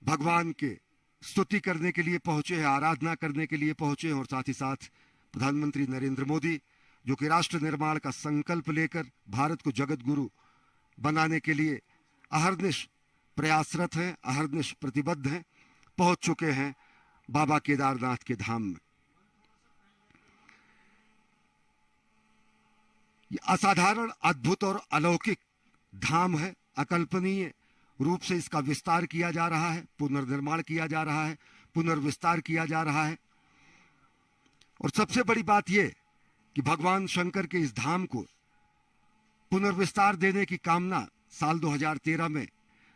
भगवान के स्तुति करने के लिए पहुंचे हैं, आराधना करने के लिए पहुंचे हैं। और साथ ही साथ प्रधानमंत्री नरेंद्र मोदी जो कि राष्ट्र निर्माण का संकल्प लेकर भारत को जगत गुरु बनाने के लिए अहर्निश प्रयासरत हैं, अहर्निश प्रतिबद्ध हैं, पहुंच चुके हैं बाबा केदारनाथ के धाम में। ये असाधारण, अद्भुत और अलौकिक धाम है। अकल्पनीय रूप से इसका विस्तार किया जा रहा है, पुनर्निर्माण किया जा रहा है, पुनर्विस्तार किया जा रहा है। और सबसे बड़ी बात यह कि भगवान शंकर के इस धाम को पुनर्विस्तार देने की कामना साल 2013 में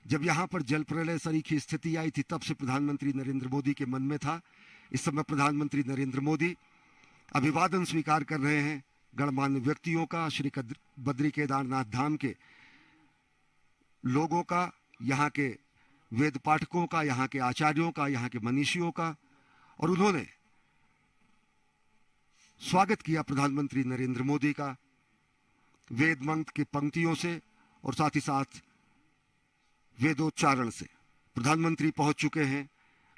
जब यहां पर जल प्रलय सरीखी स्थिति आई थी, तब से प्रधानमंत्री नरेंद्र मोदी के मन में था। इस समय प्रधानमंत्री नरेंद्र मोदी अभिवादन स्वीकार कर रहे हैं गणमान्य व्यक्तियों का, श्री बद्री केदारनाथ धाम के लोगों का, यहाँ के वेद पाठकों का, यहाँ के आचार्यों का, यहाँ के मनीषियों का। और उन्होंने स्वागत किया प्रधानमंत्री नरेंद्र मोदी का वेद मंत्र की पंक्तियों से और साथ ही साथ वेदोच्चारण से। प्रधानमंत्री पहुंच चुके हैं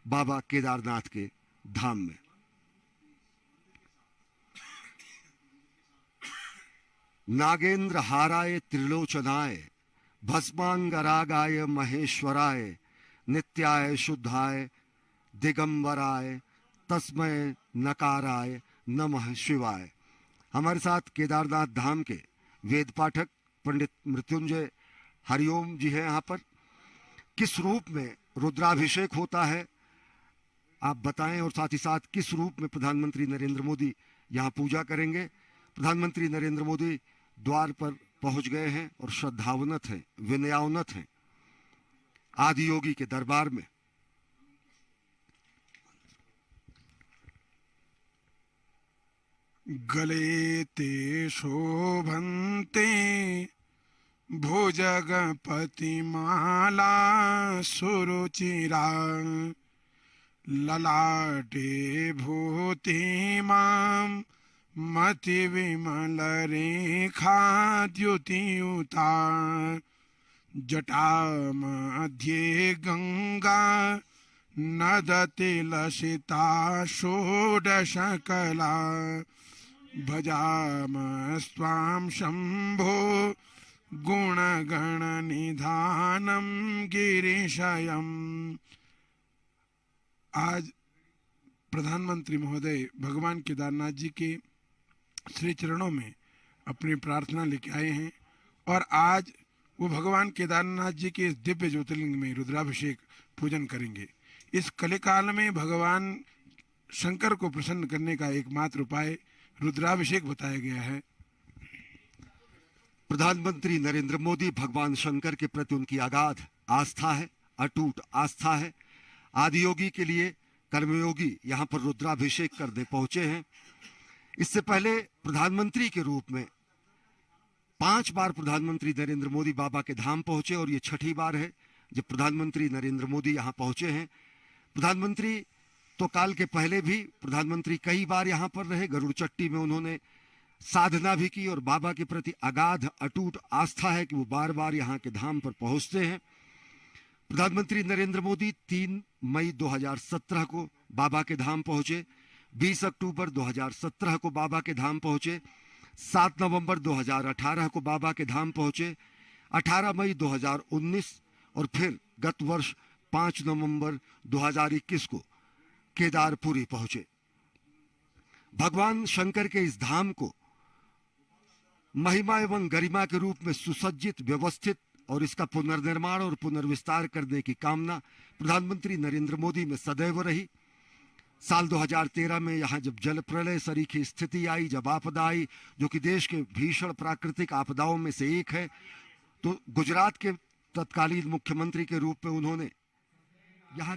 बाबा केदारनाथ के धाम में। नागेंद्र हाराय त्रिलोचनाय भस्मांगरागाय महेश्वराय नित्याय शुद्धाय दिगंबराय तस्मय नकाराय नमः शिवाय। हमारे साथ केदारनाथ धाम के वेद पाठक पंडित मृत्युंजय हरिओम जी हैं यहाँ पर। किस रूप में रुद्राभिषेक होता है आप बताएं, और साथ ही साथ किस रूप में प्रधानमंत्री नरेंद्र मोदी यहाँ पूजा करेंगे। प्रधानमंत्री नरेंद्र मोदी द्वार पर पहुंच गए हैं और श्रद्धावनत हैं, विनयावनत हैं आदि योगी के दरबार में। गले ते शोभन्ते भुजगपति माला सुरुचिरा ललाटे भूतिमां मति विमल रेखा द्युतियुता जटा मध्ये गंगा नदति लसिता षोडशकला भजामस्त्वां शंभो गुणगण निधानम गिरीशयम्। आज प्रधानमंत्री महोदय भगवान केदारनाथ जी के श्री चरणों में अपनी प्रार्थना लेके आए हैं और आज वो भगवान केदारनाथ जी के इस दिव्य ज्योतिर्लिंग में रुद्राभिषेक पूजन करेंगे। इस कलिकाल में भगवान शंकर को प्रसन्न करने का एकमात्र उपाय रुद्राभिषेक बताया गया है। प्रधानमंत्री नरेंद्र मोदी भगवान शंकर के प्रति उनकी अगाध आस्था है, अटूट आस्था है। आदियोगी के लिए कर्मयोगी यहाँ पर रुद्राभिषेक करने पहुंचे हैं। इससे पहले प्रधानमंत्री के रूप में 5 बार प्रधानमंत्री नरेंद्र मोदी बाबा के धाम पहुंचे और ये 6ठी बार है जब प्रधानमंत्री नरेंद्र मोदी यहाँ पहुंचे हैं। प्रधानमंत्री तो काल के पहले भी प्रधानमंत्री कई बार यहाँ पर रहे। गरुड़ चट्टी में उन्होंने साधना भी की और बाबा के प्रति अगाध अटूट आस्था है कि वो बार बार यहाँ के धाम पर पहुंचते हैं। प्रधानमंत्री नरेंद्र मोदी 3 मई 2017 को बाबा के धाम पहुंचे, 20 अक्टूबर 2017 को बाबा के धाम पहुंचे, 7 नवंबर 2018 को बाबा के धाम पहुंचे, 18 मई 2019 और फिर गत वर्ष 5 नवंबर 2021 को केदारपुरी पहुंचे। भगवान शंकर के इस धाम को महिमा एवं गरिमा के रूप में सुसज्जित, व्यवस्थित और इसका पुनर्निर्माण और पुनर्विस्तार करने की कामना प्रधानमंत्री नरेंद्र मोदी में सदैव रही। साल 2013 में यहाँ जब जल प्रलय सरीखी स्थिति आई, जब आपदा आई जो कि देश के भीषण प्राकृतिक आपदाओं में से एक है, तो गुजरात के तत्कालीन मुख्यमंत्री के रूप में उन्होंने यहाँ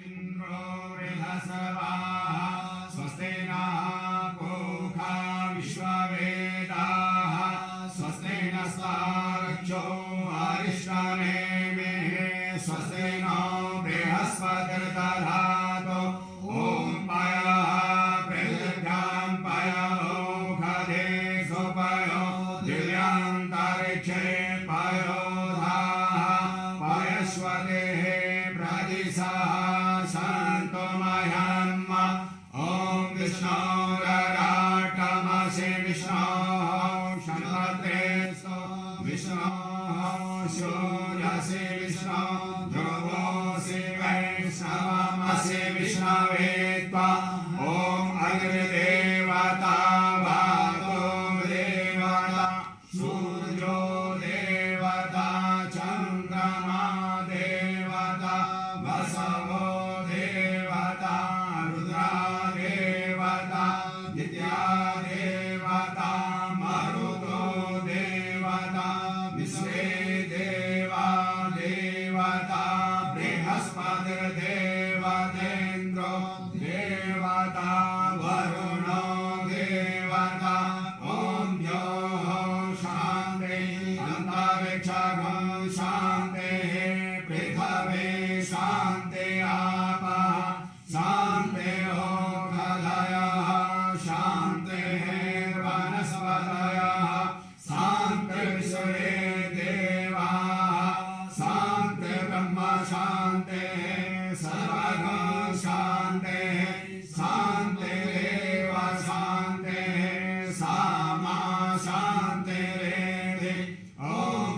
स्वस्ति प्रदिशः सन्तु मह्यम् ॐ विष्णोरराटमसि विष्णोः शन्वत्रे विष्णोः सूर्यसि विष्णो ध्रुवोऽसि वैष्णवमसि विष्णवे त्वा ॐ अग्निदेवता वातो देवता सूर्यो देवता चन्द्रमा देवता वसवो देवता रुद्रा देवता विद्या देवता मरुतो देवता विश्वे देवा देवता बृहस्पतिर्देवतेन्द्रो देवता वरुणो देवता ॐ द्यौः शान्तिः अन्तरिक्षं शान्तिः पृथिवी शान्तिः आपः शान्तिः ओषधयः शान्तिः वनस्पतयः शान्तिर्विश्वे देवाः शान्तिर्ब्रह्म शान्तिः सर्वगं शान्तिः शान्तिरेव शान्तिः सामा शान्तिरेधि ॐ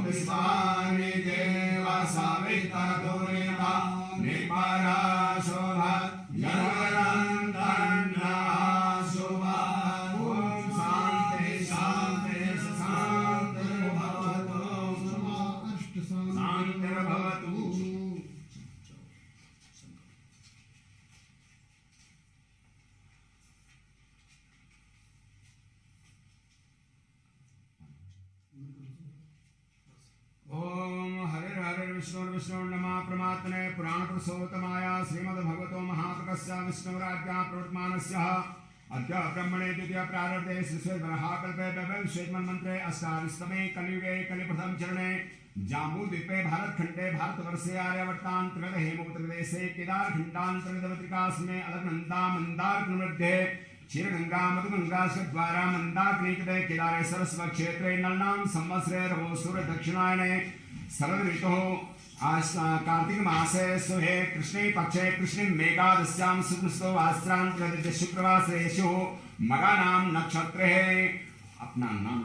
विश्वानि देव सविता दुरिता निपरा शोभा जनरन्तन्ना शुभा ॐ शान्ति शान्ति शान्तिर्भवतु शान्तिर्भवतु। ओम हरे हरे विष्णु नमः प्रमात्मने पुराण पुरुषोत्तमाय श्रीमद्भगवतो महाप्रकस्य विष्णुराज्ञा प्रवर्तमानस्य अद्य ब्रह्मणे द्वितीय प्रारब्धे श्रीश्वेतवराहकल्पे वैवस्वतमन्वन्तरे अष्टादशतमे कलियुगे कलिप्रथम चरणे जाम्बूद्वीपे भारतखण्डे भारतवर्षे आर्यावर्तान्तर्गत हेमवतप्रदेशे केदारखण्डान्तर्गतपत्रिकास्मे अलकनन्दा मन्दारकुलमध्ये क्षीरगंगा मधुगंगा द्वारा मंदाकिनीकृते केदारे सरस्वती क्षेत्रे नलनाम संवत्सरे रवोसुर दक्षिणायने शरद ऋतुः कार्तिक मासे सुहे कृष्णे पक्षे कृष्णे मेघादस्यां शुक्लस्तो वास्त्रांतर्गत शुक्रवासरेषु मगा नाम नक्षत्रे अपना नाम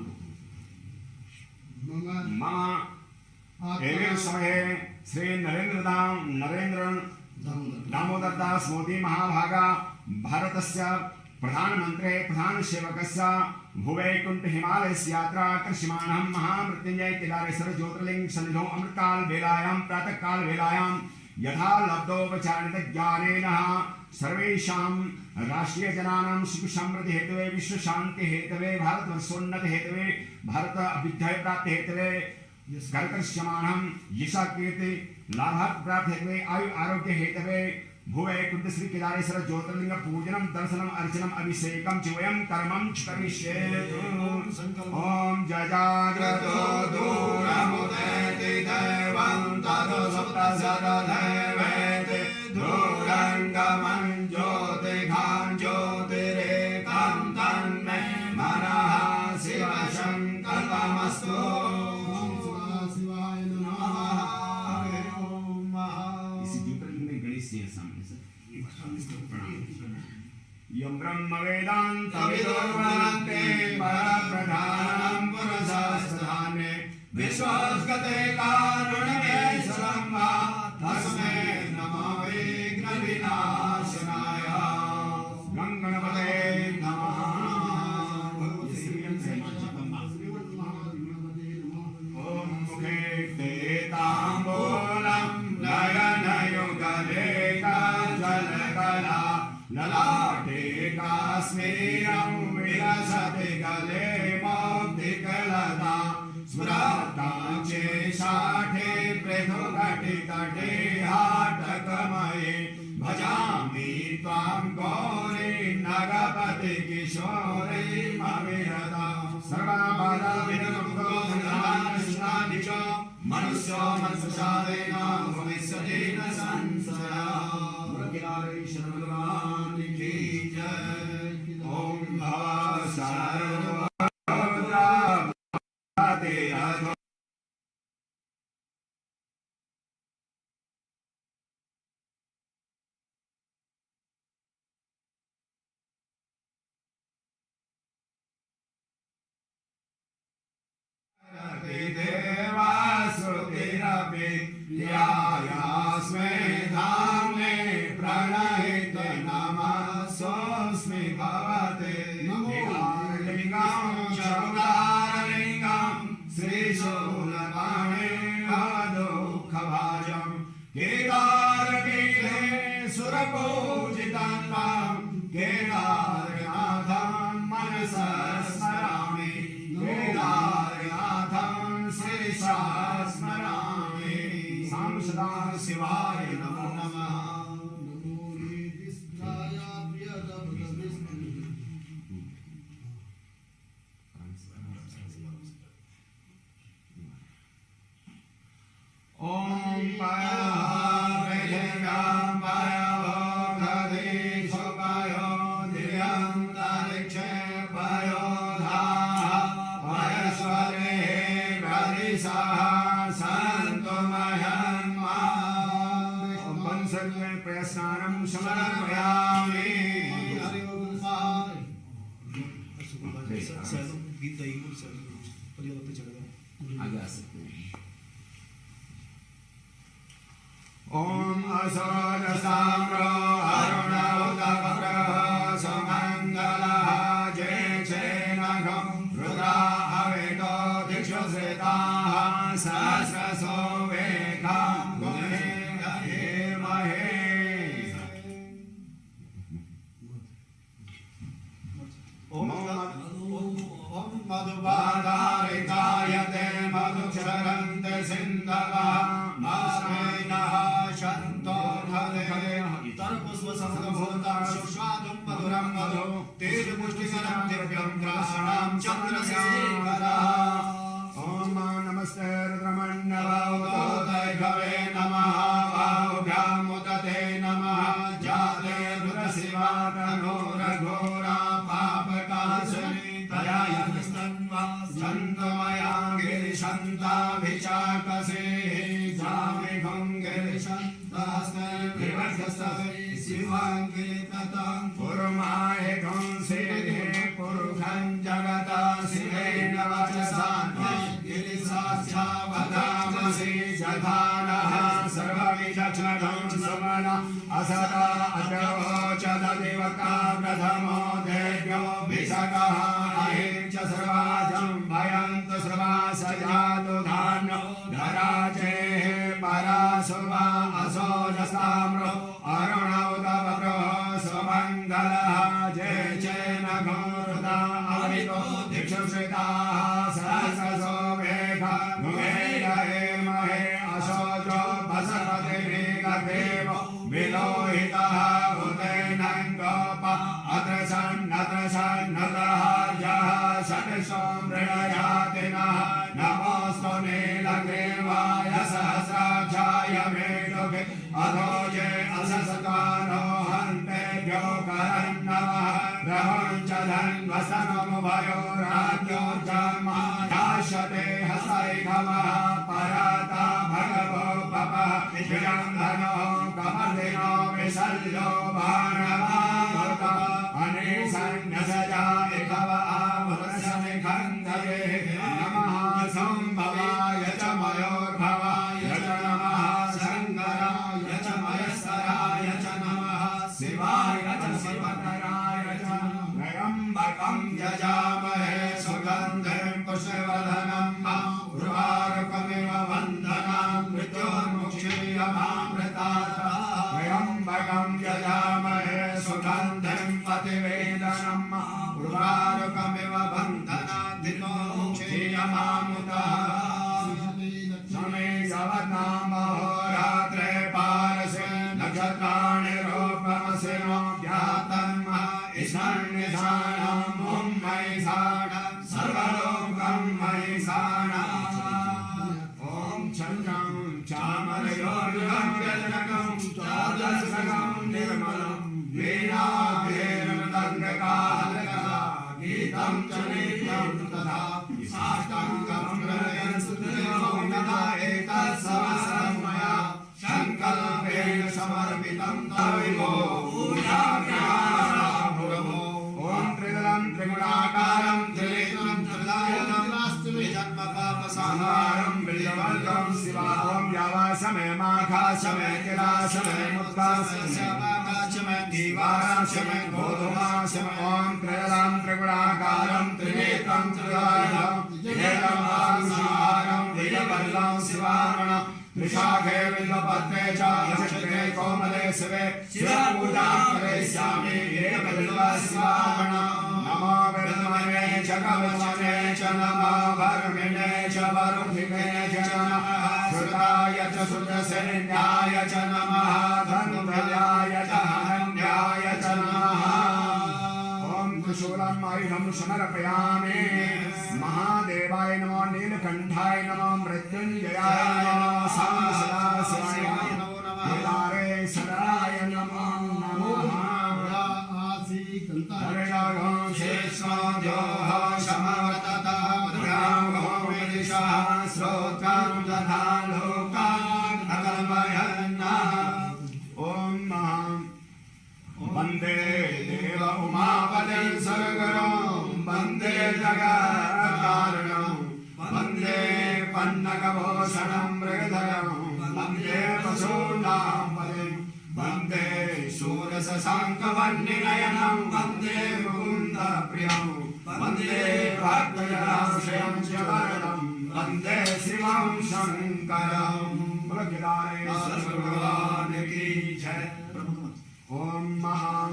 मम एवं समय श्री नरेंद्र दामोदर दास मोदी महाभागा भारतस्य प्रधानमंत्री प्रधान सेवकस्य भुवैकुंठ हिमालय यात्रा कृष्यमाणं महामृत्युंजय केदारेश्वर ज्योतिर्लिंग सन्निधौ अमृतकाल वेलायां प्रातः काल वेलायां यथा लब्धोपचारित ज्ञानेन सर्वेषां राष्ट्रीय जनानां सुख समृद्धि हेतवे विश्व शांति हेतवे भारत वर्षोन्नति हेतवे भारत अभ्युदय प्राप्ति हेतवे कर्कश्यमाणं यशा कीर्ति लाभ प्राप्ति हेतवे आयु आरोग्य हेतवे भुवैकुंठ श्री केदारेश्वर ज्योतिर्लिंग पूजनम दर्शनम अर्चनम अभिषेकम च वयं कर्मं करिष्ये। ओम जजाग्रतो दूरमुदेति दैवं ततो सप्तशतदैवेति दूरङ्गमं ज्योतिघां ज्योतिरेकं तन्मे मनः शिवशङ्करमस्तु। यं ब्रह्म वेदांत विदुर्वन्ते परप्रधानं पुरुषास्थाने विश्वस्गते कारुण्येश्वरं वा तस्मै नमः विघ्नविनाशनाय गणपते नमः। ॐ मुखे ते ताम्बूलं नयनयुगले जलकला ललाटे काश्मीरं विलसति गले मौक्तिकलता स्मृताक्षे शाठे पृथुघटितटे हाटकमये भजामि त्वां गौरी नगपति किशोरी मविरता सर्वबाधा विनमुक्तो धनधान्यशुनानि च मनुष्यो मनसुषादेन भविष्यति न संशयः। भगवान की जय। ओम भव सर्व प्रियायास्मै धाम्ने प्रणहित नमः सोऽस्मि भवते लिङ्गं चौदारलिङ्गं श्रीशूलपाणिर्भवदुःखभाजं केदारपीठे सुरपूजितं केदारनाथं मनसा स्मरामि केदारनाथं शिरसा स्मरामि सां सदा शिवाय नमो नमः Om Paya Vedangam Paya Bhagavati Sopayo Divyam Tarikshe Payo Dhaha Paya Swale Bradisaha Santo Mayanma Om Pansarve Prasnanam Samarapayami आगे आ सकते हैं। Om Asada Samro Aruna Udagraha Samangalaha Jechenagam Rudra Avedo Dikshosritaha Sasraso Vekam Gune Mahe Om Madhubadarikayate Madhuksharante Sindava Masmenaha Shanto Dhare Tarpusva Samabhutam Shushadum Madhuram Madhu Tej Pushtisaram Divyam Grasanam Chandrasekara Om Namaste Rudramannava Utotai Gave Namaha Vahubhyam Utate Namaha Jate Rudasiva Tanora Ghora Papakasani Taya Yastanva Jantamaya Girishanta Vichakase Jame Ghangirishanta Vivakasase Sivankiritatam Purmahe Ghonse Purukhan Jagata Sivena Vachasana Girisascha Vadamasi Jadhanaha Sarvavichakshadam Samana Asada Adavo Chadadevaka Pradhamo Devyo Visakaha Ahimcha Sarvajam Bhayantu Sarva Sajatu Dhano Dharaje Parasova Asojastamro Arunavdavapro Samangalaha Jechena Gurda Avito Dikshusritaha Sasaso Vekha Gumeda Emahe Asojo Basarvate Vigadevo Vilohitaha Utenangopa Atrasan Nataharjaha Satisam Rinayatina Namosto Nilagevaya Sahasrajaya Medoke Adhoje Asasakano Hante Gyokarannavaha Rahonchalan Vasanamo Vayo Radyo Jama Yashate Hasai Khavaha Parata Bhagavo Papa Vijandhano Kamardino Visalyo Bhanava Anisan Nasaja Ekava Avasane Khandaye Namaha Sambhavaya Chamayor Bhavaya Namaha Sangaraya Chamayasaraya Namaha Sivaya Sivataraya Nayambakam Yajamahe Sugandham Pushvardhanam Urvarukamiva Vandhanam Mrityurmukshiyamamritata Nayambakam Yajamahe Sugandham Pativedanam Urvarukamiva Vandhanam Mrityurmukshiyamamritata Same Yavatnam Ahoratre Parase Nakshatrani Rupamasino Gyatam Ishan Nishanam Mummaisana Sarvalokam Maisana Om Chandram Chamarayoryam Gajanakam Chadasakam Nirmalam Veena Bheram Tangakahalaka Geetam Chanityam Tadha Sastangam Rayan Sudhyo Nada Etas Savasram Maya Shankalpena Samarpitam Tavivo Ujagryana Bhuravo Om Tridalam Trigunakaram Triletam Tridayanam Vijanma Papa Sanharam Vilyavalkam Sivavam समय माघा समय किला समय मुद्गा समय दीवारा समय गोधुमा समय ओम त्रयदां त्रिगुणाकारं त्रिनेत्रं त्रिदोषं त्रिनेत्रं आरुषारं वीरभद्रं शिवारणं त्रिशाखे बिल्वपत्रे च नक्षत्रे कोमले शिवे शिवपूजां करिष्यामि वीरभद्रशिवारणं नमो विद्महे जगवचने च नमो भर्मिणे च वरुधिने च नमः श्रुताय च श्रुतसेन्याय च नमः धनुर्धराय च हरण्याय च नमः ॐ त्रिशूलम् आयुधं समर्पयामि महादेवाय नमो नीलकण्ठाय नमो मृत्युञ्जयाय नमो सांसदाशिवाय नमो केदारेश्वराय नमो नमः वंदे देव उमापतिं सर्वगुरुं वंदे जगत्कारणं वंदे पन्नगभूषणं मृगधरं वंदे पशूनां पतिं वंदे शूरशशाङ्कवह्निनयनं वंदे मुकुन्दप्रियं वंदे भक्तजनाश्रयं च वरदं वंदे शिवं शङ्करं भगवान् की जय। ओम महां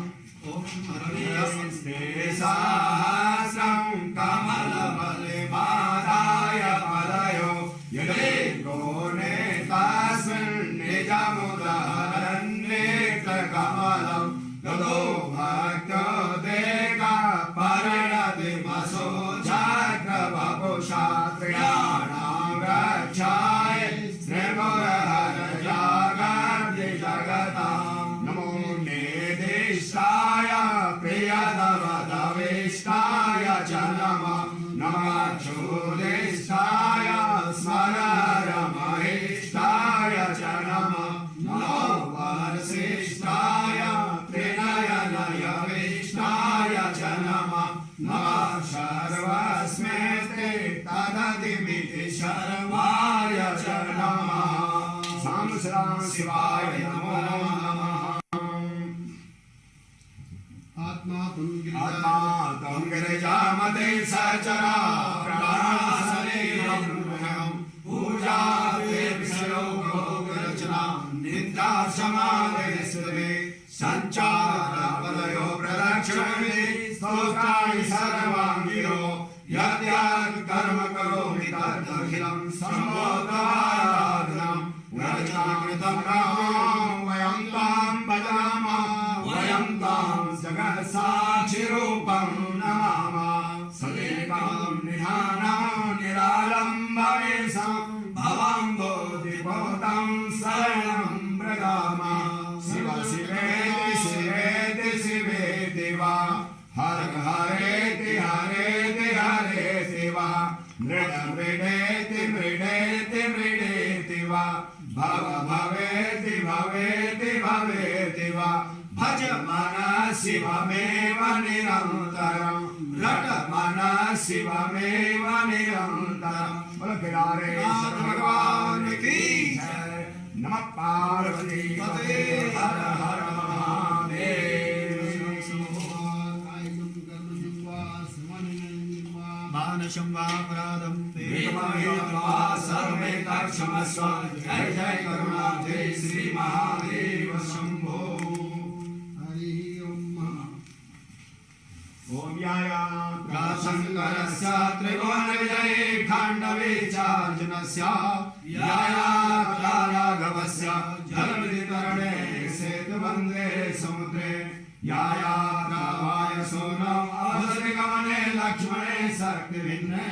सहस्रं कमलबलिमादाय पदयो यदि गोने तस्मिन् निजमुदारन्नेत्रकमलं ततो भक्तो देकपर्णतिमसो जाग्रवपुषा त्रयाणां रक्षाय श्रीगुरहरजागर्ति जगतां निष्ठाय प्रियतमदविष्टाय च नमः नमः चोदिष्टाय स्मररमहिष्टाय च नमः नमो वरसिष्ठाय त्रिनयनयविष्टाय च नमः नमः सर्वस्मेते तदतिमिति शर्वाय च नमः सां शिवाय नमो नमः। आत्मा तुम गिरिजामते सचरा प्राणशरीरं पूजा विषयोगरचना निंदा समादेशे संचार पदयो प्रदक्षिणे स्तोत्राणि सर्वांगिरो यद्यत् कर्म करोमि तदखिलं सर्वोत्तराधनं रचनाकृतं रामं वयं तां भजामः वयं तां जगत्साक्षिरूपं नमामः सदेकं निधानं निरालम्बमेशं भवं बोधिभूतं शरणं व्रजामः शिव शिवेति शिवेति शिवेति वा हर हरेति हरेति हरेति वा मृड मृडेति मृडेति मृडेति वा भव भवेति भवेति भवेति वा भज मन शिवमेव निरन्तरं रट मन शिवमेव निरन्तरं बोलो केदारेश्वर भगवान की जय। नमः पार्वती पते हर हर महादेव। मानसं वा अपराधं वा सर्वे क्षमस्व जय जय करुणाब्धे श्री महादेव शंभो। ओम याया शंकरस्य त्रिभुवनविजये खाण्डवीचार्जुनस्य याया राघवस्य जलवितरणे सेतुबन्धे समुद्रे याया गावाय सोनम् अवसरिगमने लक्ष्मणे शक्तिभिन्ने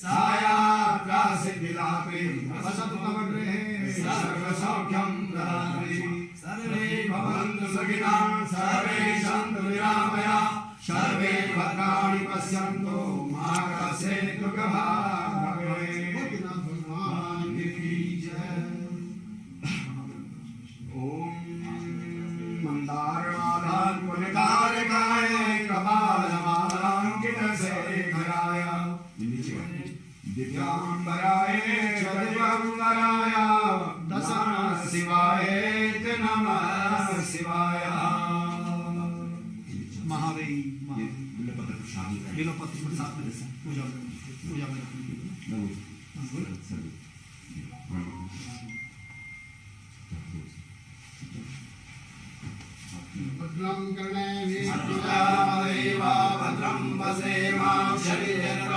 साया सिद्धिदात्री वसतु तव गृहे सर्वसौख्यं प्रदात्री सर्वे भवन्तु सुखिनः सर्वे सन्तु निरामया सर्वे भद्राणि पश्यन्तु मा कश्चित् दुःखभाग् भवेत्। भगवान् की जय। ओम मंदारमालां पुनितारिकाय कपालमालांकित शेखराय दिव्यांबराय च दिव्यांबराय दशानन नमः शिवाय महादेव बिलोपत्र प्रसाद पूजा भद्रं कर्णेभिः भद्रं वसेमां शरीरं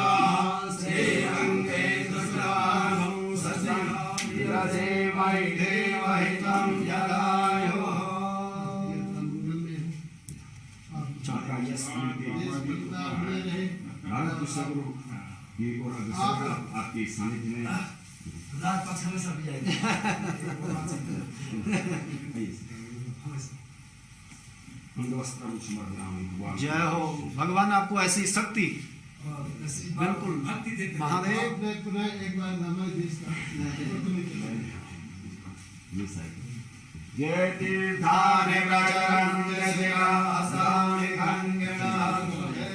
श्रीरङ्गे दुष्टानं सस्यं विरजेमहि देवहितं जलायो आपके सानिध्य में रात पक्ष में सब जाएगा जय हो भगवान आपको ऐसी शक्ति बिल्कुल महादेव एक बार जय तीर्थानि प्रचरन्ति शिवासानि गङ्गेनाथुजे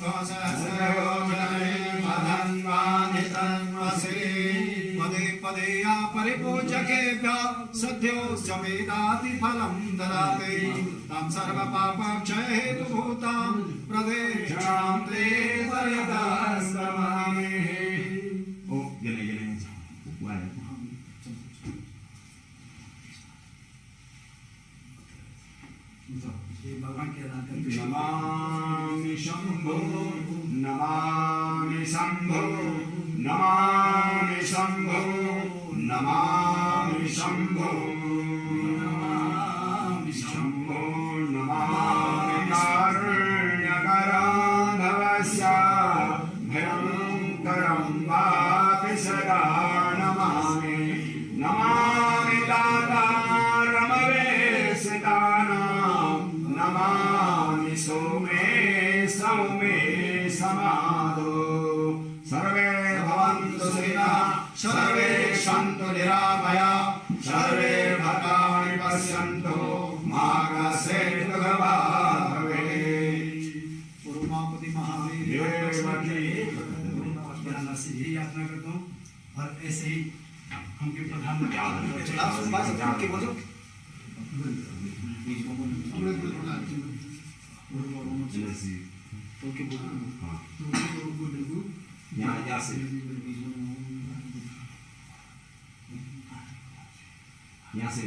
घोषसहयोजने मदन्वानि तन्वसि पदे पदे या परिपूजकेभ्यः सद्यो समेदाति फलं ददाति तं सर्वपापक्षय हेतुभूतां प्रदेशां ते पर्यदास्महे ओ जने भगवान के नाम करके नमामि शंभो नमामि शंभो नमामि शंभो नमामि शंभो नमामि शंभो नमामि कारुण्यकराधवस्य भयंकरं वापि सदा नमामि नमामि दातारमवेशितानां नमामि सौमे सौमे समादो सर्वे भवन्तु सुखिनः सर्वे सन्तु निरामयाः सर्वे भद्राणि पश्यन्तु मा कश्चित् दुःखभाग् भवेत् उमापति महादेव से ही यात्रा करता हूँ और ऐसे ही हमके प्रधानमंत्री यहाँ से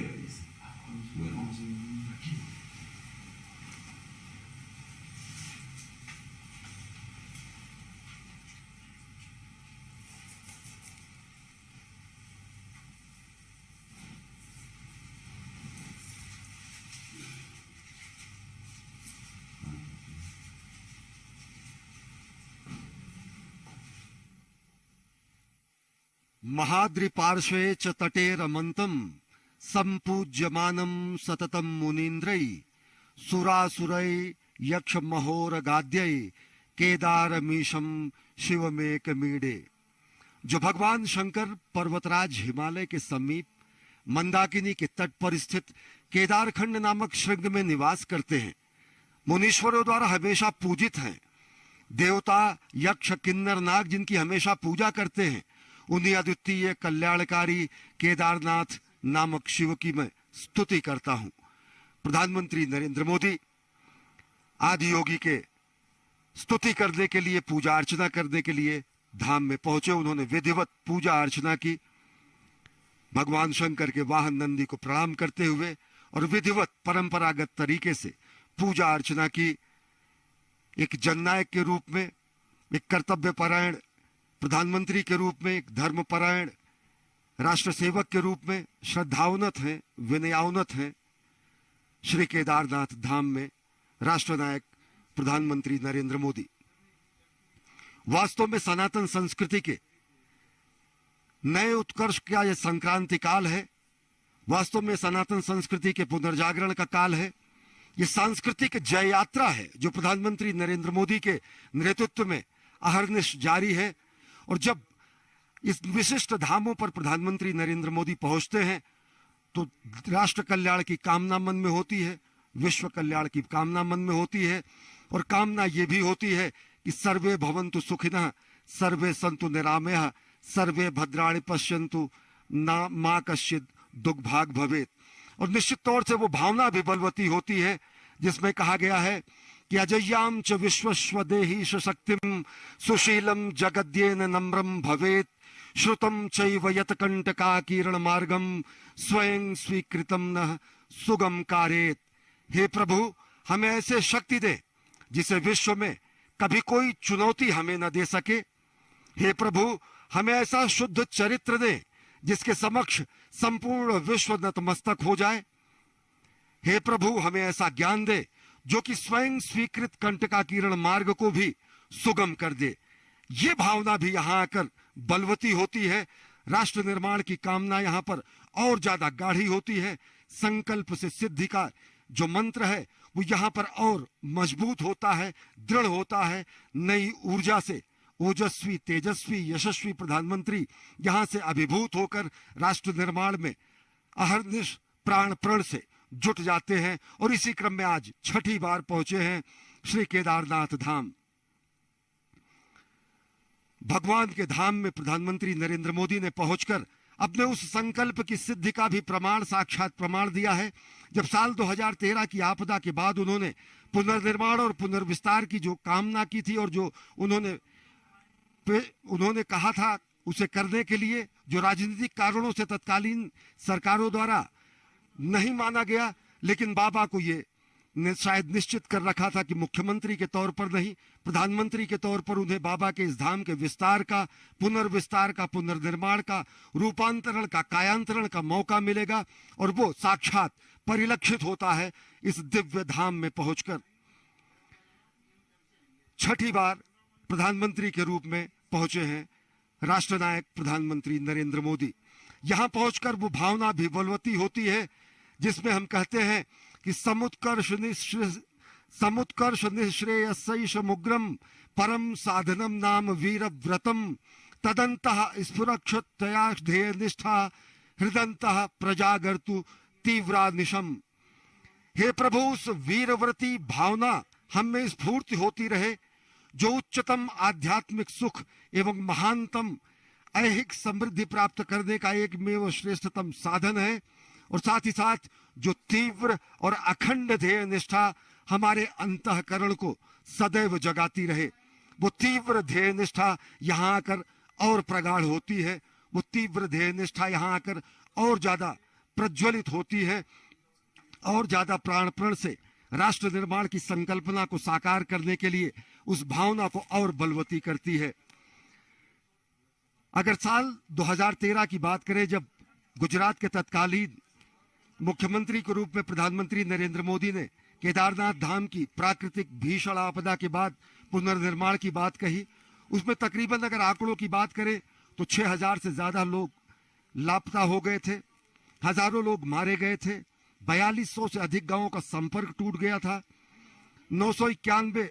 महाद्रिपार्श्वे च तटे रमन्तं सम्पूज्यमानं सततं मुनीन्द्रै सुरासुरै यक्षमहोरगाद्यै केदारमीशं शिवमेकमीडे। जो भगवान शंकर पर्वतराज हिमालय के समीप मंदाकिनी के तट पर स्थित केदारखंड नामक श्रृंग में निवास करते हैं, मुनीश्वरों द्वारा हमेशा पूजित हैं। देवता यक्ष किन्नर नाग जिनकी हमेशा पूजा करते हैं, उन्हीं अद्वितीय कल्याणकारी केदारनाथ नामक शिव की मैं स्तुति करता हूं। प्रधानमंत्री नरेंद्र मोदी आदि योगी के स्तुति करने के लिए, पूजा अर्चना करने के लिए धाम में पहुंचे। उन्होंने विधिवत पूजा अर्चना की, भगवान शंकर के वाहन नंदी को प्रणाम करते हुए और विधिवत परंपरागत तरीके से पूजा अर्चना की। एक जननायक के रूप में, एक कर्तव्यपरायण प्रधानमंत्री के रूप में, एक धर्मपरायण राष्ट्र सेवक के रूप में श्रद्धाउन्नत हैं, विनयाउन्नत हैं। श्री केदारनाथ धाम में राष्ट्रनायक प्रधानमंत्री नरेंद्र मोदी वास्तव में सनातन संस्कृति के नए उत्कर्ष का यह संक्रांति काल है। वास्तव में सनातन संस्कृति के पुनर्जागरण का काल है। यह सांस्कृतिक जय यात्रा है जो प्रधानमंत्री नरेंद्र मोदी के नेतृत्व में अहर्निश जारी है। और जब इस विशिष्ट धामों पर प्रधानमंत्री नरेंद्र मोदी पहुंचते हैं तो राष्ट्र कल्याण की कामना मन में होती है, विश्व कल्याण की कामना मन में होती है, और कामना ये भी होती है कि सर्वे भवन्तु सुखिनः सर्वे सन्तु निरामयाः सर्वे भद्राणि पश्यन्तु मा कश्चित् दुर्भाग् भवेत्। और निश्चित तौर से वो भावना भी बलवती होती है जिसमें कहा गया है कि अजय्याम च विश्वस्वदेही शक्तिम सुशीलम जगद्येन नम्रम भवेत श्रुतम चैव यत्कंटका किरण मार्गम स्वयं स्वीकृतम न सुगम कारेत। हे प्रभु, हमें ऐसे शक्ति दे जिसे विश्व में कभी कोई चुनौती हमें न दे सके। हे प्रभु, हमें ऐसा शुद्ध चरित्र दे जिसके समक्ष संपूर्ण विश्व नतमस्तक हो जाए। हे प्रभु, हमें ऐसा ज्ञान दे जो कि स्वयं स्वीकृत कंटका किरण मार्ग को भी सुगम कर दे। ये भावना भी यहां आकर बलवती होती है। राष्ट्र निर्माण की कामना यहां पर और ज्यादा गाढ़ी होती है। संकल्प से सिद्धि का जो मंत्र है वो यहां पर और मजबूत होता है, दृढ़ होता है। नई ऊर्जा से ओजस्वी, तेजस्वी, यशस्वी प्रधानमंत्री यहां से अभिभूत होकर राष्ट्र निर्माण में अहर्निश प्राण प्रण से जुट जाते हैं। और इसी क्रम में आज छठी बार पहुंचे हैं श्री केदारनाथ धाम। भगवान के धाम में प्रधानमंत्री नरेंद्र मोदी ने पहुंचकर अपने उस संकल्प की सिद्धि का भी प्रमाण, साक्षात प्रमाण दिया है। जब साल 2013 की आपदा के बाद उन्होंने पुनर्निर्माण और पुनर्विस्तार की जो कामना की थी और जो उन्होंने कहा था उसे करने के लिए, जो राजनीतिक कारणों से तत्कालीन सरकारों द्वारा नहीं माना गया, लेकिन बाबा को ये शायद निश्चित कर रखा था कि मुख्यमंत्री के तौर पर नहीं, प्रधानमंत्री के तौर पर उन्हें बाबा के इस धाम के विस्तार का, पुनर्विस्तार का, पुनर्निर्माण का, रूपांतरण का, कायांतरण का मौका मिलेगा। और वो साक्षात परिलक्षित होता है इस दिव्य धाम में पहुंचकर। छठी बार प्रधानमंत्री के रूप में पहुंचे हैं राष्ट्रनायक प्रधानमंत्री नरेंद्र मोदी। यहां पहुंचकर वो भावना भी बलवती होती है जिसमें हम कहते हैं कि समुत्कर्ष निःश्रेयसैषमुग्रम परम साधनम नाम वीर व्रतम तदंतः स्फुरक्षतया ध्येय निष्ठा हृदंतः प्रजागर्तु तीव्रा निशम। हे प्रभु, उस वीरव्रती भावना हम में स्फूर्ति होती रहे जो उच्चतम आध्यात्मिक सुख एवं महानतम ऐहिक समृद्धि प्राप्त करने का एकमेव श्रेष्ठतम साधन है। और साथ ही साथ जो तीव्र और अखंड ध्येय निष्ठा हमारे अंतःकरण को सदैव जगाती रहे, वो तीव्र ध्येय निष्ठा यहाँ आकर और प्रगाढ़ होती है। वो तीव्र ध्येय निष्ठा यहाँ आकर और ज्यादा प्रज्वलित होती है और ज्यादा प्राणप्रण से राष्ट्र निर्माण की संकल्पना को साकार करने के लिए उस भावना को और बलवती करती है। अगर साल 2013 की बात करें, जब गुजरात के तत्कालीन मुख्यमंत्री के रूप में प्रधानमंत्री नरेंद्र मोदी ने केदारनाथ धाम की प्राकृतिक भीषण आपदा के बाद पुनर्निर्माण की बात कही, उसमें तकरीबन अगर आंकड़ों की बात करें तो 6000 से ज्यादा लोग लापता हो गए थे, हजारों लोग मारे गए थे, 4200 से अधिक गांवों का संपर्क टूट गया था, 991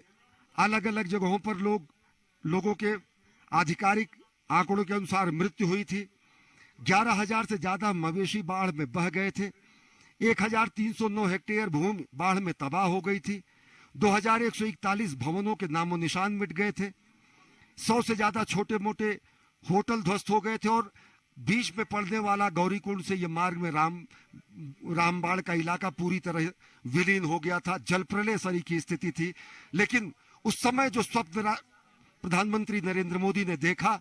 अलग अलग जगहों पर लोगों के आधिकारिक आंकड़ों के अनुसार मृत्यु हुई थी, 11,000 से ज्यादा मवेशी बाढ़ में बह गए थे, 1,309 हेक्टेयर भूमि बाढ़ में तबाह हो गई थी, 2,141 भवनों के नामो निशान मिट गए थे, 100 से ज्यादा छोटे मोटे होटल ध्वस्त हो गए थे और बीच में पड़ने वाला गौरीकुंड से ये मार्ग में रामबाड़ का इलाका पूरी तरह विलीन हो गया था। जल प्रलय सरी की स्थिति थी। लेकिन उस समय जो स्वप्न प्रधानमंत्री नरेंद्र मोदी ने देखा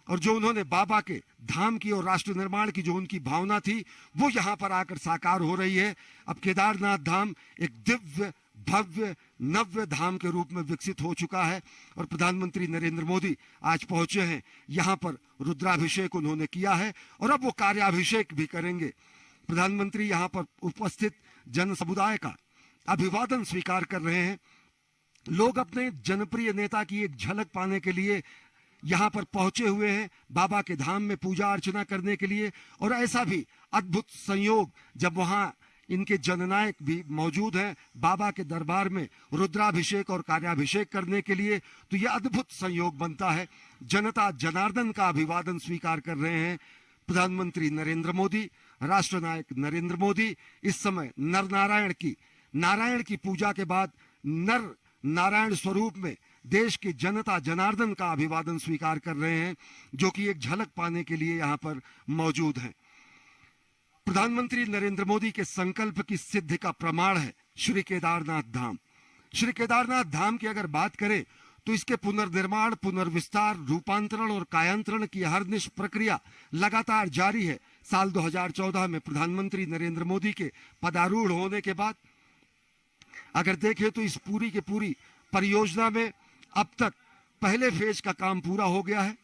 और जो उन्होंने बाबा के धाम की और राष्ट्र निर्माण की जो उनकी भावना थी, वो यहाँ पर आकर साकार हो रही है। अब केदारनाथ धाम एक दिव्य भव्य नव्य धाम के रूप में विकसित हो चुका है और प्रधानमंत्री नरेंद्र मोदी आज पहुंचे हैं यहाँ पर। रुद्राभिषेक उन्होंने किया है और अब वो कार्याभिषेक भी करेंगे। प्रधानमंत्री यहाँ पर उपस्थित जन समुदाय का अभिवादन स्वीकार कर रहे हैं। लोग अपने जनप्रिय नेता की एक झलक पाने के लिए यहाँ पर पहुंचे हुए हैं, बाबा के धाम में पूजा अर्चना करने के लिए। और ऐसा भी अद्भुत संयोग, जब वहां इनके जननायक भी मौजूद हैं बाबा के दरबार में रुद्राभिषेक और कार्याभिषेक करने के लिए, तो यह अद्भुत संयोग बनता है। जनता जनार्दन का अभिवादन स्वीकार कर रहे हैं प्रधानमंत्री नरेंद्र मोदी, राष्ट्रनायक नरेंद्र मोदी। इस समय नर नारायण की पूजा के बाद नर नारायण स्वरूप में देश की जनता जनार्दन का अभिवादन स्वीकार कर रहे हैं, जो कि एक झलक पाने के लिए यहाँ पर मौजूद हैं। प्रधानमंत्री नरेंद्र मोदी के संकल्प की सिद्धि का प्रमाण है श्री केदारनाथ धाम। श्री केदारनाथ धाम की अगर बात करें तो इसके पुनर्निर्माण, पुनर्विस्तार, रूपांतरण और कायांतरण की अहर्निश प्रक्रिया लगातार जारी है। साल 2014 में प्रधानमंत्री नरेंद्र मोदी के पदारूढ़ होने के बाद अगर देखें तो इस पूरी की पूरी परियोजना में अब तक पहले फेज का काम पूरा हो गया है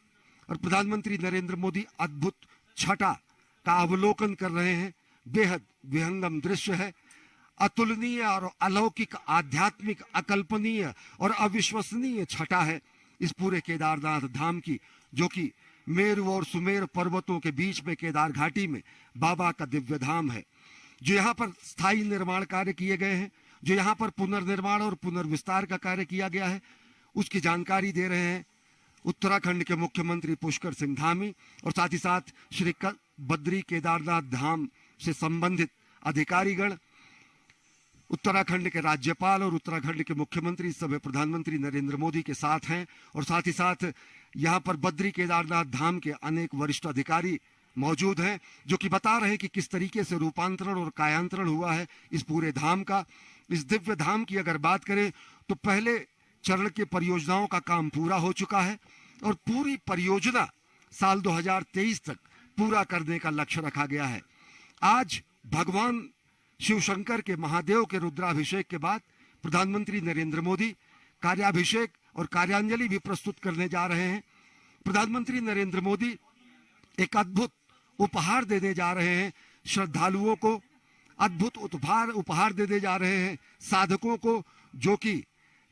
और प्रधानमंत्री नरेंद्र मोदी अद्भुत छटा का अवलोकन कर रहे हैं। बेहद विहंगम दृश्य है, अतुलनीय और अलौकिक, आध्यात्मिक, अकल्पनीय और अविश्वसनीय छटा है इस पूरे केदारनाथ धाम की, जो कि मेरु और सुमेर पर्वतों के बीच में केदार घाटी में बाबा का दिव्य धाम है। जो यहाँ पर स्थायी निर्माण कार्य किए गए हैं, जो यहाँ पर पुनर्निर्माण और पुनर्विस्तार का कार्य किया गया है, उसकी जानकारी दे रहे हैं उत्तराखंड के मुख्यमंत्री पुष्कर सिंह धामी और साथ ही साथ श्री बद्री केदारनाथ धाम से संबंधित अधिकारीगण, उत्तराखंड के राज्यपाल और उत्तराखंड के मुख्यमंत्री सब प्रधानमंत्री नरेंद्र मोदी के साथ हैं। और साथ ही साथ यहाँ पर बद्री केदारनाथ धाम के अनेक वरिष्ठ अधिकारी मौजूद हैं, जो कि बता रहे हैं कि किस तरीके से रूपांतरण और कायांतरण हुआ है इस पूरे धाम का। इस दिव्य धाम की अगर बात करें तो पहले चरण के परियोजनाओं का काम पूरा हो चुका है और पूरी परियोजना साल 2023 तक पूरा करने का लक्ष्य रखा गया है। आज भगवान शिव शंकर के महादेव के रुद्राभिषेक के बाद प्रधानमंत्री नरेंद्र मोदी कार्याभिषेक और कार्यांजलि भी प्रस्तुत करने जा रहे हैं। प्रधानमंत्री नरेंद्र मोदी एक अद्भुत उपहार देने जा रहे हैं श्रद्धालुओं को, अद्भुत उपहार देने जा रहे हैं साधकों को, जो कि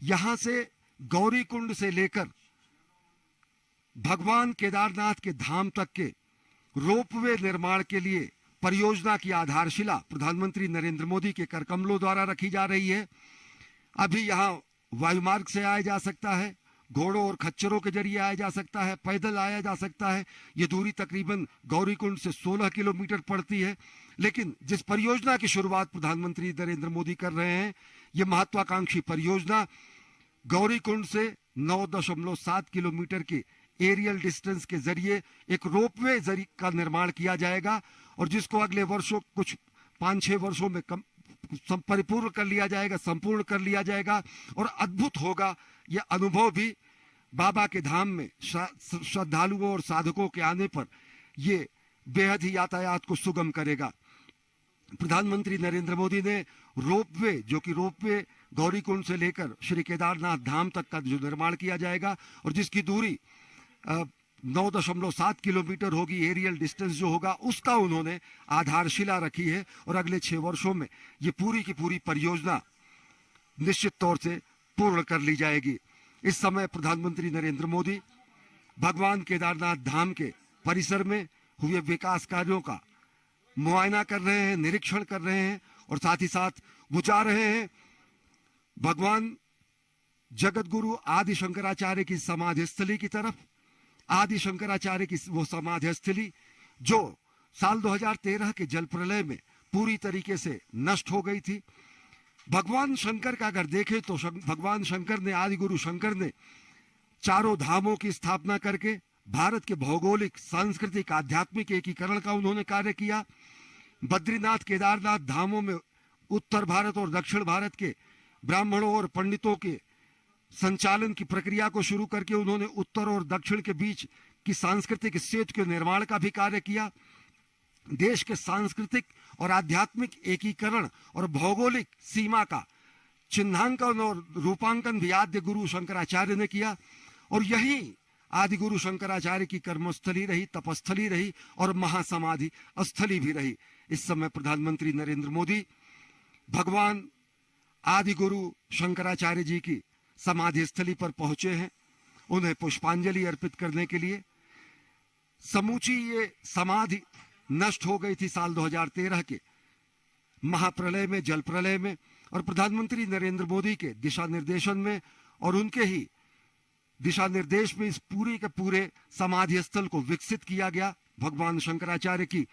यहां से गौरीकुंड से लेकर भगवान केदारनाथ के धाम तक के रोपवे निर्माण के लिए परियोजना की आधारशिला प्रधानमंत्री नरेंद्र मोदी के करकमलों द्वारा रखी जा रही है। अभी यहां वायुमार्ग से आया जा सकता है, घोड़ों और खच्चरों के जरिए आया जा सकता है, पैदल आया जा सकता है। ये दूरी तकरीबन गौरीकुंड से 16 किलोमीटर पड़ती है। लेकिन जिस परियोजना की शुरुआत प्रधानमंत्री नरेंद्र मोदी कर रहे हैं, ये महत्वाकांक्षी परियोजना गौरीकुंड से 9.7 किलोमीटर के एरियल डिस्टेंस के जरिए एक रोपवे का निर्माण किया जाएगा और जिसको अगले वर्षों, कुछ 5-6 वर्षों में परिपूर्ण कर लिया जाएगा, संपूर्ण कर लिया जाएगा। और अद्भुत होगा यह अनुभव भी बाबा के धाम में श्रद्धालुओं और साधकों के आने पर ये बेहद ही यातायात को सुगम करेगा। प्रधानमंत्री नरेंद्र मोदी ने रोपवे, जो कि रोपवे गौरीकुंड से लेकर श्री केदारनाथ धाम तक का जो निर्माण किया जाएगा और जिसकी दूरी 9.7 किलोमीटर होगी, एरियल डिस्टेंस जो होगा उसका उन्होंने आधारशिला रखी है। और अगले 6 वर्षों में ये पूरी की पूरी परियोजना निश्चित तौर से पूर्ण कर ली जाएगी। इस समय प्रधानमंत्री नरेंद्र मोदी भगवान केदारनाथ धाम के परिसर में हुए विकास कार्यों का मुआयना कर रहे हैं, निरीक्षण कर रहे हैं और साथ ही साथ वो जा रहे हैं भगवान जगत गुरु आदि शंकराचार्य की समाधि स्थली की तरफ। आदि शंकराचार्य की वो समाधि स्थली जो साल 2013 के जल प्रलय में पूरी तरीके से नष्ट हो गई थी। भगवान शंकर का अगर देखें तो भगवान शंकर ने, आदि गुरु शंकर ने चारों धामों की स्थापना करके भारत के भौगोलिक, सांस्कृतिक, आध्यात्मिक एकीकरण का उन्होंने कार्य किया। बद्रीनाथ, केदारनाथ धामों में उत्तर भारत और दक्षिण भारत के ब्राह्मणों और पंडितों के संचालन की प्रक्रिया को शुरू करके उन्होंने उत्तर और दक्षिण के बीच की सांस्कृतिक सेतु के निर्माण का भी कार्य किया। देश के सांस्कृतिक और आध्यात्मिक एकीकरण और भौगोलिक सीमा का चिन्हांकन और रूपांकन भी आद्य गुरु शंकराचार्य ने किया और यही आदि गुरु शंकराचार्य की कर्मस्थली रही, तपस्थली रही और महासमाधि स्थली भी रही। इस समय प्रधानमंत्री नरेंद्र मोदी भगवान आदि गुरु शंकराचार्य जी की समाधि स्थली पर पहुंचे हैं उन्हें पुष्पांजलि अर्पित करने के लिए। समूची ये समाधि नष्ट हो गई थी साल 2013 के महाप्रलय में, जल प्रलय में, और प्रधानमंत्री नरेंद्र मोदी के दिशा निर्देशन में और उनके ही दिशा निर्देश में इस पूरे के पूरे समाधि स्थल को विकसित किया गया। भगवान शंकराचार्य की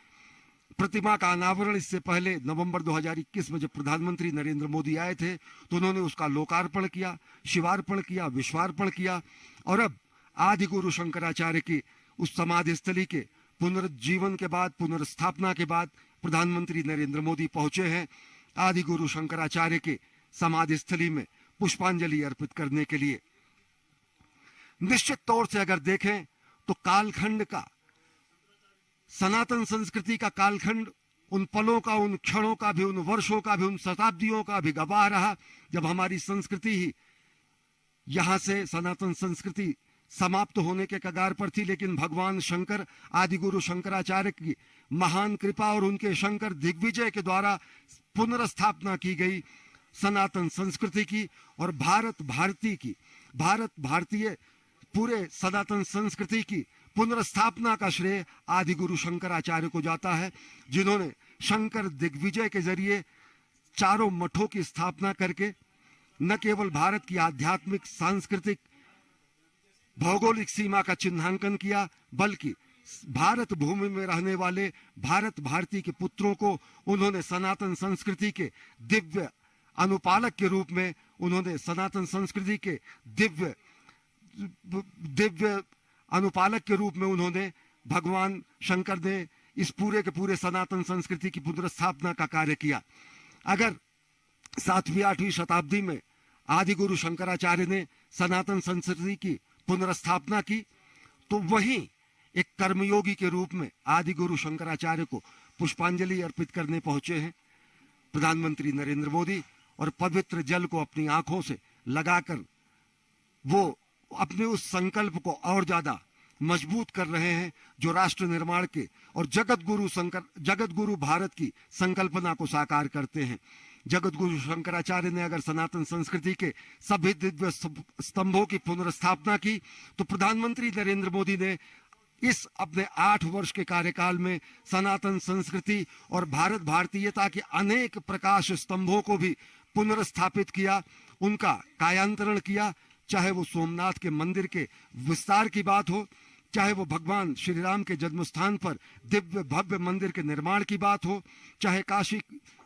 प्रतिमा का अनावरण इससे पहले नवंबर 2021 में जब प्रधानमंत्री नरेंद्र मोदी आए थे तो उन्होंने उसका लोकार्पण किया, शिवार्पण किया, विश्वार्पण किया और अब आदि गुरु शंकराचार्य की उस समाधि स्थली के पुनर्जीवन के बाद, पुनर्स्थापना के बाद प्रधानमंत्री नरेंद्र मोदी पहुंचे हैं आदि गुरु शंकराचार्य के समाधि स्थली में पुष्पांजलि अर्पित करने के लिए। निश्चित तौर से अगर देखें तो कालखंड का, सनातन संस्कृति का कालखंड उन पलों का, उन क्षणों का भी, उन वर्षों का भी, उन शताब्दियों का भी गवाह रहा जब हमारी संस्कृति ही यहां से, सनातन संस्कृति समाप्त होने के कगार पर थी। लेकिन भगवान शंकर, आदि गुरु शंकराचार्य की महान कृपा और उनके शंकर दिग्विजय के द्वारा पुनर्स्थापना की गई सनातन संस्कृति की और भारत भारतीय पूरे सनातन संस्कृति की पुनर्स्थापना का श्रेय आदि गुरु शंकराचार्य को जाता है, जिन्होंने शंकर दिग्विजय के जरिए चारों मठों की स्थापना करके न केवल भारत की आध्यात्मिक, सांस्कृतिक, भौगोलिक सीमा का चिन्हांकन किया, बल्कि भारत भूमि में रहने वाले भारत भारती के पुत्रों को उन्होंने सनातन संस्कृति के दिव्य अनुपालक के रूप में, उन्होंने सनातन संस्कृति के दिव्य अनुपालक के रूप में उन्होंने, भगवान शंकर ने इस पूरे के पूरे सनातन संस्कृति की पुनर्स्थापना का कार्य किया। अगर 7वीं 8वीं शताब्दी में आदि गुरु शंकराचार्य ने सनातन संस्कृति की पुनर्स्थापना की, तो वहीं एक कर्मयोगी के रूप में आदि गुरु शंकराचार्य को पुष्पांजलि अर्पित करने पहुंचे हैं प्रधानमंत्री नरेंद्र मोदी, और पवित्र जल को अपनी आंखों से लगाकर वो अपने उस संकल्प को और ज्यादा मजबूत कर रहे हैं जो राष्ट्र निर्माण के और जगत गुरु भारत की संकल्पना को साकार करते हैं। जगत गुरु शंकराचार्य ने अगर सनातन संस्कृति के सभी दिव्य स्तंभों की पुनर्स्थापना की, तो प्रधानमंत्री नरेंद्र मोदी ने इस अपने 8 वर्ष के कार्यकाल में सनातन संस्कृति और भारत भारतीयता के अनेक प्रकाश स्तंभों को भी पुनर्स्थापित किया, उनका कायांतरण किया। चाहे वो सोमनाथ के मंदिर के विस्तार की बात हो, चाहे वो भगवान श्री राम के जन्म स्थान पर दिव्य भव्य मंदिर के निर्माण की बात हो, चाहे काशी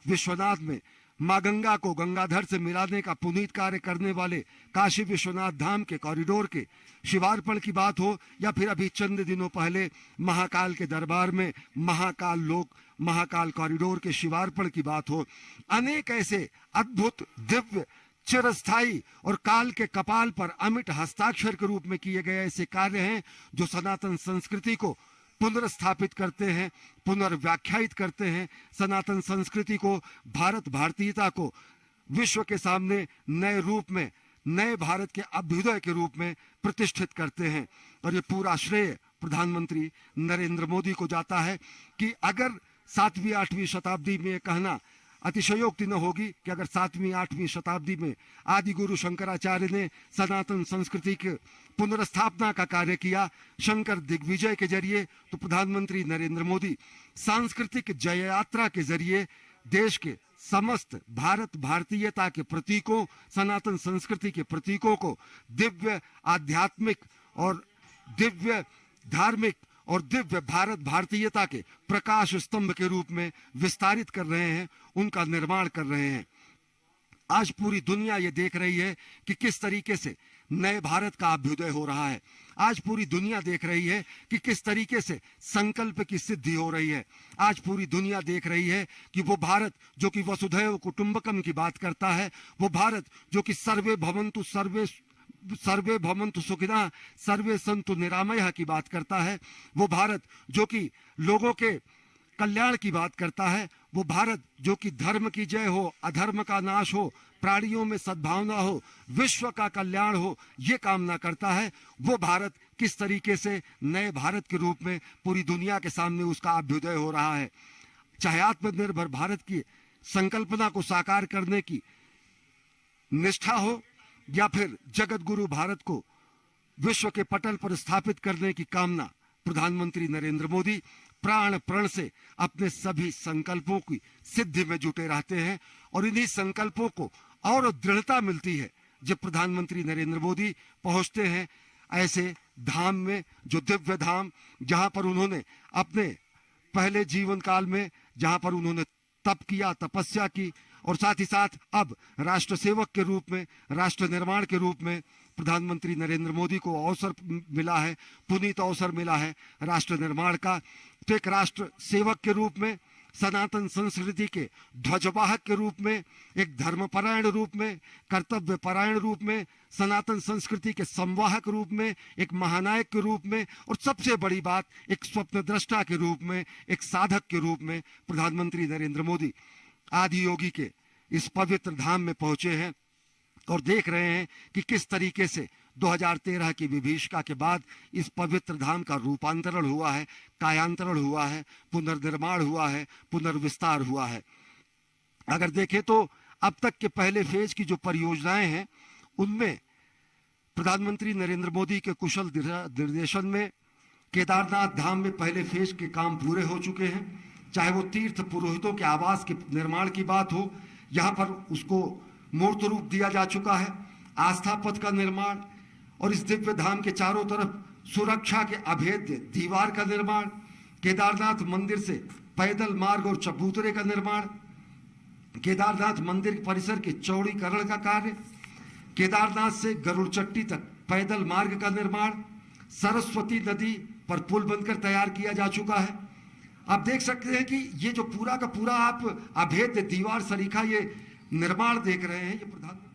विश्वनाथ में मां गंगा को गंगाधर से मिलाने का पुनीत कार्य करने वाले काशी विश्वनाथ धाम के कॉरिडोर के शिवार्पण की बात हो, या फिर अभी चंद दिनों पहले महाकाल के दरबार में महाकाल कॉरिडोर के शिवार्पण की बात हो। अनेक ऐसे अद्भुत, दिव्य, चिरस्थायी और काल के कपाल पर अमिट हस्ताक्षर के रूप में किए गए ऐसे कार्य हैं जो सनातन संस्कृति को पुनर्स्थापित करते हैं, पुनर्व्याख्यायित करते हैं, सनातन संस्कृति को, भारत भारतीयता को विश्व के सामने नए रूप में, नए भारत के अभ्युदय के रूप में प्रतिष्ठित करते हैं। और ये पूरा श्रेय प्रधानमंत्री नरेंद्र मोदी को जाता है कि अगर 7वीं 8वीं शताब्दी में कहना अतिशयोक्ति न होगी कि अगर 7वीं 8वीं शताब्दी में आदि गुरु शंकराचार्य ने सनातन संस्कृति के पुनर्स्थापना का कार्य किया शंकर दिग्विजय के जरिए, तो प्रधानमंत्री नरेंद्र मोदी सांस्कृतिक जय यात्रा के जरिए देश के समस्त भारत भारतीयता के प्रतीकों, सनातन संस्कृति के प्रतीकों को दिव्य आध्यात्मिक और दिव्य धार्मिक और दिव्य भारत भारतीयता के प्रकाश स्तंभ के रूप में विस्तारित कर रहे हैं, उनका निर्माण कर रहे हैं। आज पूरी दुनिया ये देख रही है कि किस तरीके से नए भारत का अभ्युदय हो रहा है। आज पूरी दुनिया देख रही है कि किस तरीके से संकल्प की सिद्धि हो रही है। आज पूरी दुनिया देख रही है कि वो भारत जो कि वसुधैव कुटुंबकम की बात करता है, वो भारत जो कि सर्वे भवन्तु सुखिनः सर्वे सन्तु निरामयः की बात करता है, वो भारत जो कि लोगों के कल्याण की बात करता है, वो भारत जो कि धर्म की जय हो, अधर्म का नाश हो, प्राणियों में सद्भावना हो, विश्व का कल्याण हो, ये कामना करता है। वो भारत किस तरीके से नए भारत के रूप में पूरी दुनिया के सामने उसका अभ्युदय हो रहा है। चाहे आत्मनिर्भर भारत की संकल्पना को साकार करने की निष्ठा हो, या फिर जगत गुरु भारत को विश्व के पटल पर स्थापित करने की कामना, प्रधानमंत्री नरेंद्र मोदी प्राण प्रण से अपने सभी संकल्पों की सिद्धि में जुटे रहते हैं। और इन्हीं संकल्पों को और दृढ़ता मिलती है जब प्रधानमंत्री नरेंद्र मोदी पहुंचते हैं ऐसे धाम में, जो दिव्य धाम जहां पर उन्होंने अपने पहले जीवन काल में, जहां पर उन्होंने तप किया, तपस्या की, और साथ ही साथ अब राष्ट्र सेवक के रूप में, राष्ट्र निर्माण के रूप में प्रधानमंत्री नरेंद्र मोदी को अवसर मिला है, पुनीत अवसर मिला है राष्ट्र निर्माण का। तो एक राष्ट्र सेवक के रूप में सनातन संस्कृति के ध्वजवाहक के रूप में, एक धर्मपरायण रूप में, कर्तव्यपरायण रूप में, सनातन संस्कृति के संवाहक रूप में, एक महानायक के रूप में, और सबसे बड़ी बात एक स्वप्नद्रष्टा के रूप में, एक साधक के रूप में प्रधानमंत्री नरेंद्र मोदी आदि योगी के इस पवित्र धाम में पहुंचे हैं और देख रहे हैं कि किस तरीके से 2013 की विभीषिका के बाद इस पवित्र धाम का रूपांतरण हुआ है, कायांतरण हुआ है, पुनर्निर्माण हुआ है, पुनर्विस्तार हुआ है। अगर देखें तो अब तक के पहले फेज की जो परियोजनाएं हैं उनमें प्रधानमंत्री नरेंद्र मोदी के कुशल निर्देशन में केदारनाथ धाम में पहले फेज के काम पूरे हो चुके हैं। चाहे वो तीर्थ पुरोहितों के आवास के निर्माण की बात हो, यहाँ पर उसको मूर्त रूप दिया जा चुका है। आस्था पथ का निर्माण और इस दिव्य धाम के चारों तरफ सुरक्षा के अभेद्य दीवार का निर्माण, केदारनाथ मंदिर से पैदल मार्ग और चबूतरे का निर्माण, केदारनाथ मंदिर परिसर के चौड़ीकरण का कार्य, केदारनाथ से गरुड़ चट्टी तक पैदल मार्ग का निर्माण, सरस्वती नदी पर पुल बनकर तैयार किया जा चुका है। आप देख सकते हैं कि ये जो पूरा का पूरा आप अभेद्य दीवार सरीखा ये निर्माण देख रहे हैं, ये प्रधानमंत्री